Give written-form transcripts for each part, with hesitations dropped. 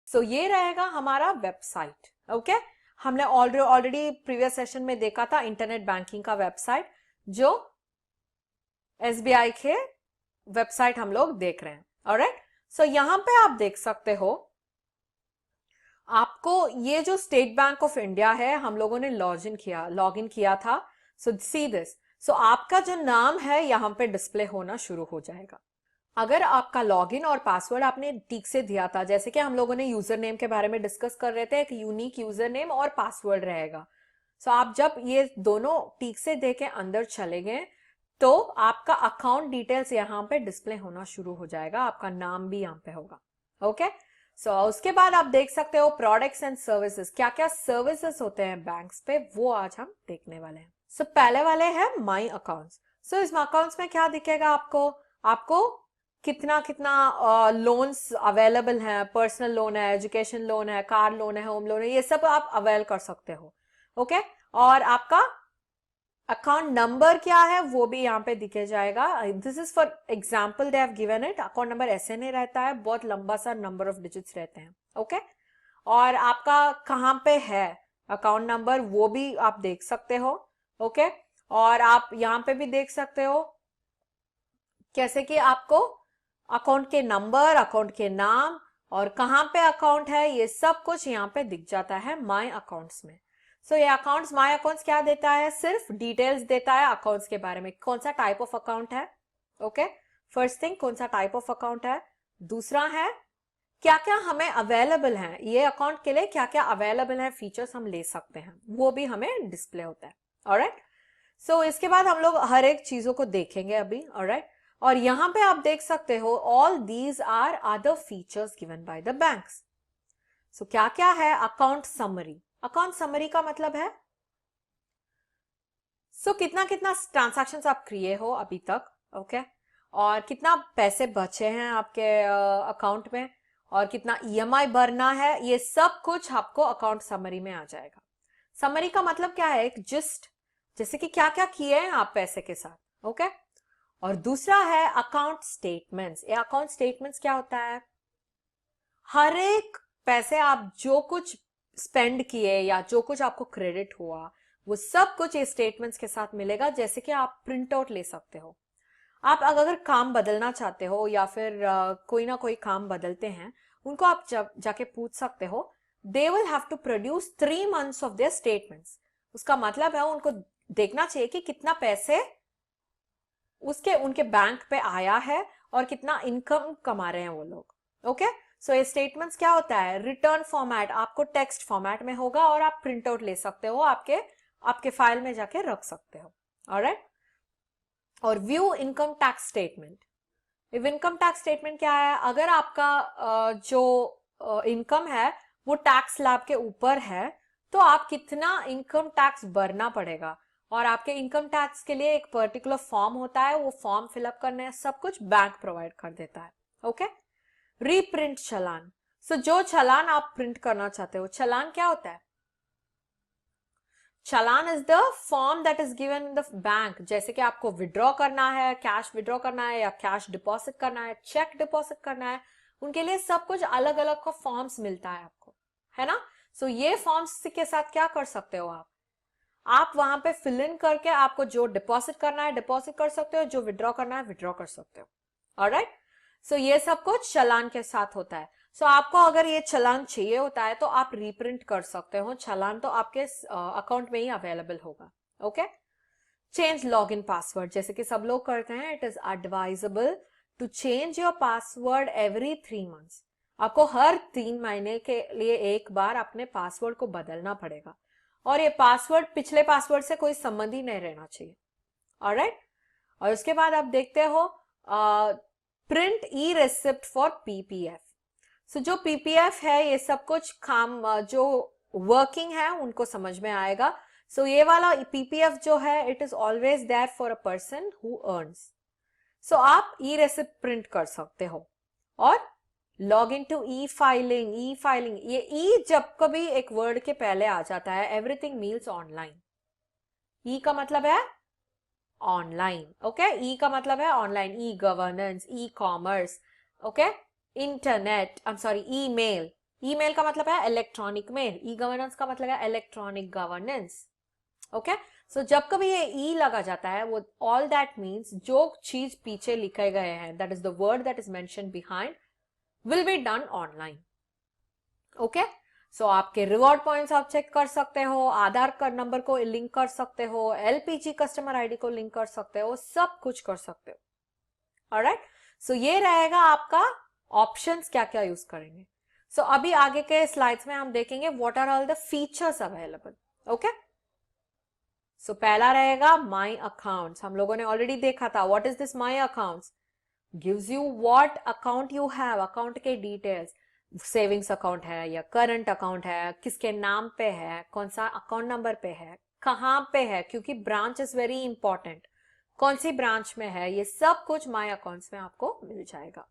सो ये रहेगा हमारा वेबसाइट। ओके, हमने ऑलरेडी प्रीवियस सेशन में देखा था इंटरनेट बैंकिंग का वेबसाइट, जो एसबीआई के वेबसाइट हम लोग देख रहे हैं। ऑलराइट, सो यहां पे आप देख सकते हो, आपको ये जो स्टेट बैंक ऑफ इंडिया है हम लोगों ने लॉग इन किया था। सो सी दिस, सो आपका जो नाम है यहां पे डिस्प्ले होना शुरू हो जाएगा। अगर आपका लॉगिन और पासवर्ड आपने ठीक से दिया था, जैसे कि हम लोगों ने यूजर नेम के बारे में डिस्कस कर रहे थे, एक यूनिक यूजर नेम और पासवर्ड रहेगा। सो आप जब ये दोनों ठीक से दे के अंदर चले गए तो आपका अकाउंट डिटेल्स यहाँ पे डिस्प्ले होना शुरू हो जाएगा, आपका नाम भी यहाँ पे होगा। ओके, सो उसके बाद आप देख सकते हो प्रोडक्ट्स एंड सर्विसेज, क्या क्या सर्विसेज होते हैं बैंक्स पे, वो आज हम देखने वाले हैं। सो पहले वाले हैं माई अकाउंट्स। सो इस अकाउंट्स में क्या दिखेगा आपको कितना कितना लोन्स अवेलेबल हैं, पर्सनल लोन है, एजुकेशन लोन है, कार लोन है, होम लोन है, ये सब आप अवेल कर सकते हो। ओके, और आपका अकाउंट नंबर क्या है वो भी यहाँ पे दिखे जाएगा। This is for example, they have given it. Account number ऐसे नहीं रहता है, बहुत लंबा सा नंबर ऑफ डिजिट्स रहते हैं। ओके, और आपका कहाँ पे है अकाउंट नंबर वो भी आप देख सकते हो। ओके, और आप यहाँ पे भी देख सकते हो कैसे कि आपको अकाउंट के नंबर, अकाउंट के नाम और कहाँ पे अकाउंट है, ये सब कुछ यहाँ पे दिख जाता है माय अकाउंट्स में। सो ये अकाउंट्स, माय अकाउंट्स क्या देता है, सिर्फ डिटेल्स देता है अकाउंट्स के बारे में, कौन सा टाइप ऑफ अकाउंट है। ओके, फर्स्ट थिंग कौन सा टाइप ऑफ अकाउंट है, दूसरा है क्या क्या हमें अवेलेबल है, ये अकाउंट के लिए क्या क्या अवेलेबल है, फीचर्स हम ले सकते हैं, वो भी हमें डिस्प्ले होता है। ऑलराइट, सो इसके बाद हम लोग हर एक चीजों को देखेंगे अभी। ऑलराइट, और यहां पे आप देख सकते हो all these are other features given by the banks. So क्या क्या है, अकाउंट समरी। अकाउंट समरी का मतलब है कितना कितना ट्रांजैक्शंस आप किए हो अभी तक। ओके, और कितना पैसे बचे हैं आपके अकाउंट में, और कितना ईएमआई भरना है, ये सब कुछ आपको अकाउंट समरी में आ जाएगा। समरी का मतलब क्या है, एक जिस्ट, जैसे कि क्या क्या किए हैं आप पैसे के साथ। ओके, और दूसरा है अकाउंट स्टेटमेंट्स। ये अकाउंट स्टेटमेंट्स क्या होता है, हर एक पैसे आप जो कुछ स्पेंड किए या जो कुछ आपको क्रेडिट हुआ वो सब कुछ ये स्टेटमेंट्स के साथ मिलेगा, जैसे कि आप प्रिंट आउट ले सकते हो। आप अगर काम बदलना चाहते हो या फिर कोई ना कोई काम बदलते हैं, उनको आप जब जाके पूछ सकते हो, they will have to produce 3 months of their statements. उसका मतलब है उनको देखना चाहिए कि कितना पैसे उसके उनके बैंक पे आया है और कितना इनकम कमा रहे हैं वो लोग। ओके, सो ये स्टेटमेंट्स क्या होता है, रिटर्न फॉर्मेट आपको टेक्स्ट फॉर्मेट में होगा और आप प्रिंट आउट ले सकते हो, आपके फाइल में जाके रख सकते हो। ऑलराइट, और view income tax statement. Income tax statement क्या है, अगर आपका जो इनकम है वो टैक्स स्लैब के ऊपर है तो आप कितना इनकम टैक्स भरना पड़ेगा, और आपके इनकम टैक्स के लिए एक पर्टिकुलर फॉर्म होता है, वो फॉर्म फिलअप करने सब कुछ बैंक प्रोवाइड कर देता है। ओके, रीप्रिंट चालान। सो जो चालान आप प्रिंट करना चाहते हो, चालान क्या होता है, challan is the form that is given in the bank, जैसे कि आपको विड्रॉ करना है, कैश विड्रॉ करना है या कैश डिपॉजिट करना है, चेक डिपॉजिट करना है, उनके लिए सब कुछ अलग अलग का फॉर्म्स मिलता है आपको, है ना। सो ये फॉर्म्स के साथ क्या कर सकते हो आप वहां पे फिल इन करके आपको जो डिपॉजिट करना है डिपॉजिट कर सकते हो, जो विड्रॉ करना है विड्रॉ कर सकते हो। ऑलराइट, सो ये सब कुछ चालान के साथ होता है। सो आपको अगर ये चालान चाहिए होता है तो आप रीप्रिंट कर सकते हो, चालान तो आपके अकाउंट में ही अवेलेबल होगा। Okay, change log in password, जैसे कि सब लोग करते हैं, it is advisable to change your password every 3 months। आपको हर 3 महीने के लिए एक बार अपने पासवर्ड को बदलना पड़ेगा, और ये पासवर्ड पिछले पासवर्ड से कोई संबंध ही नहीं रहना चाहिए। ऑलराइट, और उसके बाद आप देखते हो print e receipt for PPF. So जो पीपीएफ है ये सब कुछ काम जो वर्किंग है उनको समझ में आएगा। सो ये वाला पीपीएफ जो है it is always there for a person who earns. So आप ई रेसिप्ट प्रिंट कर सकते हो, और log in to e filing. E filing, ये ई जब कभी एक वर्ड के पहले आ जाता है, एवरीथिंग मीन्स ऑनलाइन। ई का मतलब है ऑनलाइन। ओके, ई का मतलब है online, e governance, e commerce, okay, internet, I am sorry email, email का मतलब है इलेक्ट्रॉनिक मेल, ई गवर्नेंस का मतलब है इलेक्ट्रॉनिक गवर्नेंस। ओके, सो जब कभी ये ई लगा जाता है, वो ऑल दैट मीन्स जो चीज पीछे लिखे गए हैं, that is the word that is mention behind, will be done online. Okay, so आपके रिवॉर्ड पॉइंट्स आप चेक कर सकते हो, आधार कार्ड नंबर को लिंक कर सकते हो, एलपीजी कस्टमर आईडी को लिंक कर सकते हो, सब कुछ कर सकते हो। ऑलराइट, सो ये रहेगा आपका ऑप्शंस क्या क्या यूज करेंगे। सो अभी आगे के स्लाइड्स में हम देखेंगे what are all the features available. Okay, so पहला रहेगा माई अकाउंट्स। हम लोगों ने ऑलरेडी देखा था, what is this my accounts, gives you what account you have, account के डिटेल्स, सेविंग्स अकाउंट है या करंट अकाउंट है, किसके नाम पे है, कौन सा अकाउंट नंबर पे है, कहाँ पे है, क्योंकि ब्रांच इज वेरी इंपॉर्टेंट, कौन सी ब्रांच में है, ये सब कुछ माई अकाउंट्स में आपको मिल जाएगा।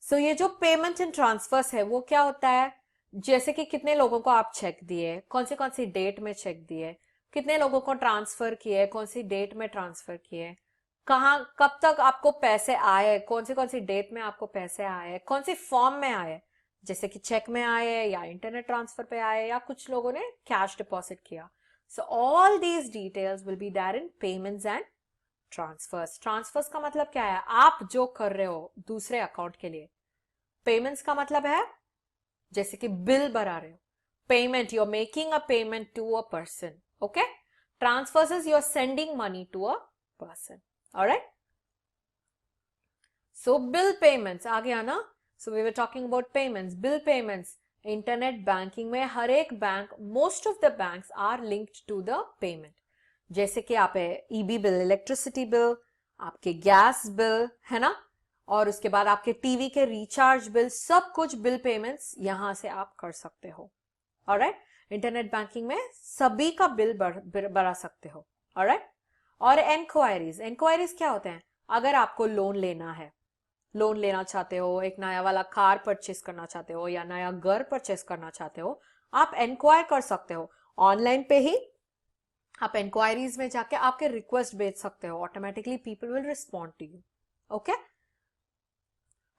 सो ये जो पेमेंट एंड ट्रांसफर्स है वो क्या होता है, जैसे कि कितने लोगों को आप चेक दिए, कौन सी डेट में चेक दिए, कितने लोगों को ट्रांसफर किए, कौन सी डेट में ट्रांसफर किए, कहाँ कब तक आपको पैसे आए, कौन सी डेट में आपको पैसे आए, कौन सी फॉर्म में आए, जैसे कि चेक में आए या इंटरनेट ट्रांसफर पे आए या कुछ लोगों ने कैश डिपॉजिट किया। So all these details will be there in payments and transfers. Transfers का मतलब क्या है, आप जो कर रहे हो दूसरे अकाउंट के लिए। पेमेंट्स का मतलब है जैसे कि बिल भरा रहे हो, payment, you are making a payment to a person. Okay, transfers is you are sending money to a person. Alright, so bill payments आ गया ना। So we were talking about payments, bill payments. Internet banking में हर एक bank, most of the banks are linked to the payment. जैसे कि आप EB bill, electricity bill, आपके गैस बिल है ना, और उसके बाद आपके टीवी के रिचार्ज बिल, सब कुछ बिल पेमेंट्स यहां से आप कर सकते हो। ऑलराइट, इंटरनेट बैंकिंग में सभी का बिल भरा सकते हो। ऑलराइट, और इंक्वायरीज, इंक्वायरीज क्या होते हैं, अगर आपको लोन लेना है, लोन लेना चाहते हो, एक नया वाला कार परचेस करना चाहते हो या नया घर परचेस करना चाहते हो, आप इंक्वायर कर सकते हो। ऑनलाइन पे ही आप इंक्वायरीज में जाके आपके रिक्वेस्ट भेज सकते हो, automatically people will respond to you. Okay,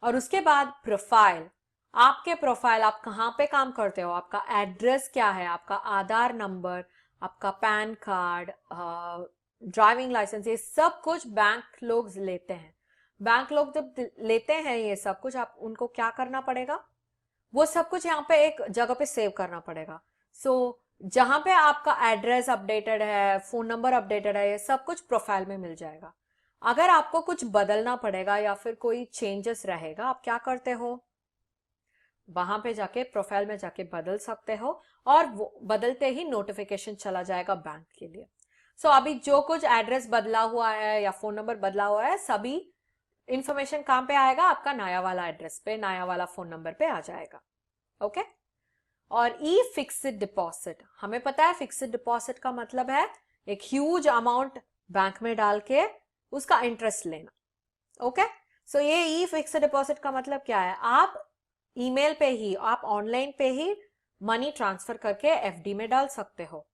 और उसके बाद प्रोफाइल, आपके प्रोफाइल, आप कहाँ पे काम करते हो, आपका एड्रेस क्या है, आपका आधार नंबर, आपका पैन कार्ड, ड्राइविंग लाइसेंस, ये सब कुछ बैंक लोग लेते हैं। बैंक लोग जब लेते हैं ये सब कुछ, आप उनको क्या करना पड़ेगा, वो सब कुछ यहाँ पे एक जगह पे सेव करना पड़ेगा। सो जहां पे आपका एड्रेस अपडेटेड है, फोन नंबर अपडेटेड है, ये सब कुछ प्रोफाइल में मिल जाएगा। अगर आपको कुछ बदलना पड़ेगा या फिर कोई चेंजेस रहेगा, आप क्या करते हो, वहां पे जाके प्रोफाइल में जाके बदल सकते हो, और वो बदलते ही नोटिफिकेशन चला जाएगा बैंक के लिए। सो अभी जो कुछ एड्रेस बदला हुआ है या फोन नंबर बदला हुआ है, सभी इंफॉर्मेशन कहां पे आएगा, आपका नया वाला एड्रेस पे, नया वाला फोन नंबर पे आ जाएगा। ओके, और ई फिक्स्ड डिपॉजिट, हमें पता है फिक्स्ड डिपॉजिट का मतलब है एक ह्यूज अमाउंट बैंक में डाल के उसका इंटरेस्ट लेना। ओके, सो ये ई फिक्स्ड डिपॉजिट का मतलब क्या है, आप ईमेल पे ही, आप ऑनलाइन पे ही मनी ट्रांसफर करके एफडी में डाल सकते हो।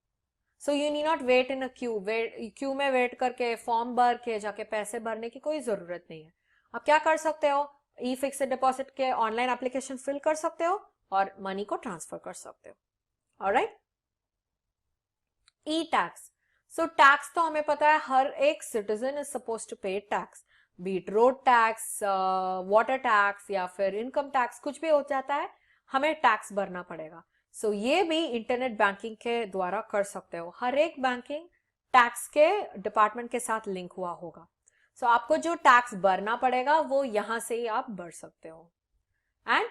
So you need not wait in a queue, queue में वेट करके फॉर्म भर के जाके पैसे भरने की कोई जरूरत नहीं है। आप क्या कर सकते हो, ई फिक्स्ड डिपॉजिट के ऑनलाइन एप्लीकेशन फिल कर सकते हो और मनी को ट्रांसफर कर सकते हो। Alright, e tax, so tax तो हमें पता है हर एक citizen is suppose to pay tax, be it road tax, water tax या फिर इनकम टैक्स, कुछ भी हो जाता है, हमें टैक्स भरना पड़ेगा। सो ये भी इंटरनेट बैंकिंग के द्वारा कर सकते हो, हर एक बैंकिंग टैक्स के डिपार्टमेंट के साथ लिंक हुआ होगा। सो आपको जो टैक्स भरना पड़ेगा वो यहां से ही आप भर सकते हो। एंड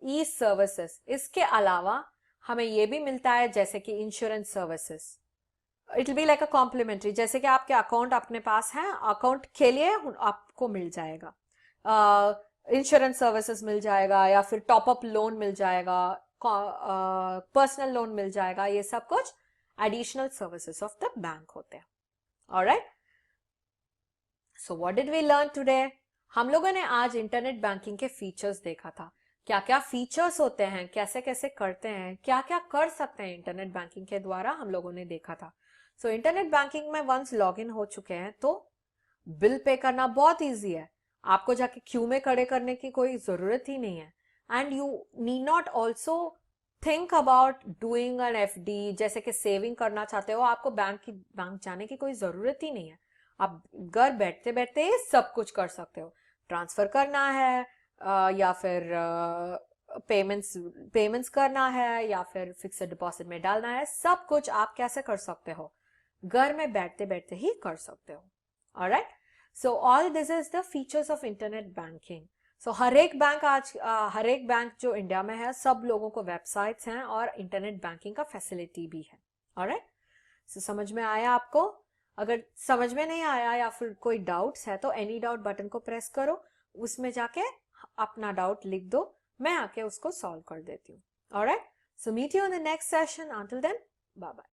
ई सर्विसेज, इसके अलावा हमें ये भी मिलता है जैसे कि insurance services, it will be like a complimentary, जैसे कि आपके अकाउंट अपने पास है, अकाउंट के लिए आपको मिल जाएगा, इंश्योरेंस सर्विसेज मिल जाएगा या फिर टॉपअप लोन मिल जाएगा, पर्सनल लोन मिल जाएगा, ये सब कुछ additional services of the bank होते हैं। Alright, so what did we learn today, हम लोगों ने आज इंटरनेट बैंकिंग के फीचर्स देखा था, क्या क्या फीचर्स होते हैं, कैसे कैसे करते हैं, क्या क्या कर सकते हैं इंटरनेट बैंकिंग के द्वारा, हम लोगों ने देखा था। सो इंटरनेट बैंकिंग में वंस लॉगिन हो चुके हैं तो बिल पे करना बहुत इजी है, आपको जाके क्यू में खड़े करने की कोई जरूरत ही नहीं है। And you need not also think about doing an FD, जैसे कि सेविंग करना चाहते हो, आपको बैंक जाने की कोई जरूरत ही नहीं है। आप घर बैठते बैठते सब कुछ कर सकते हो। ट्रांसफर करना है या फिर पेमेंट्स करना है या फिर फिक्स्ड डिपॉजिट में डालना है, सब कुछ आप कैसे कर सकते हो, घर में बैठते बैठते ही कर सकते हो। Alright, so all this is the features of internet banking. So हर एक बैंक जो इंडिया में है, सब लोगों को वेबसाइट्स हैं और इंटरनेट बैंकिंग का फैसिलिटी भी है। ऑलराइट, सो समझ में आया आपको? अगर समझ में नहीं आया या फिर कोई डाउट्स है तो एनी डाउट बटन को प्रेस करो, उसमें जाके अपना डाउट लिख दो, मैं आके उसको सॉल्व कर देती हूँ। Alright, so meet you in the next session. Until then, bye bye.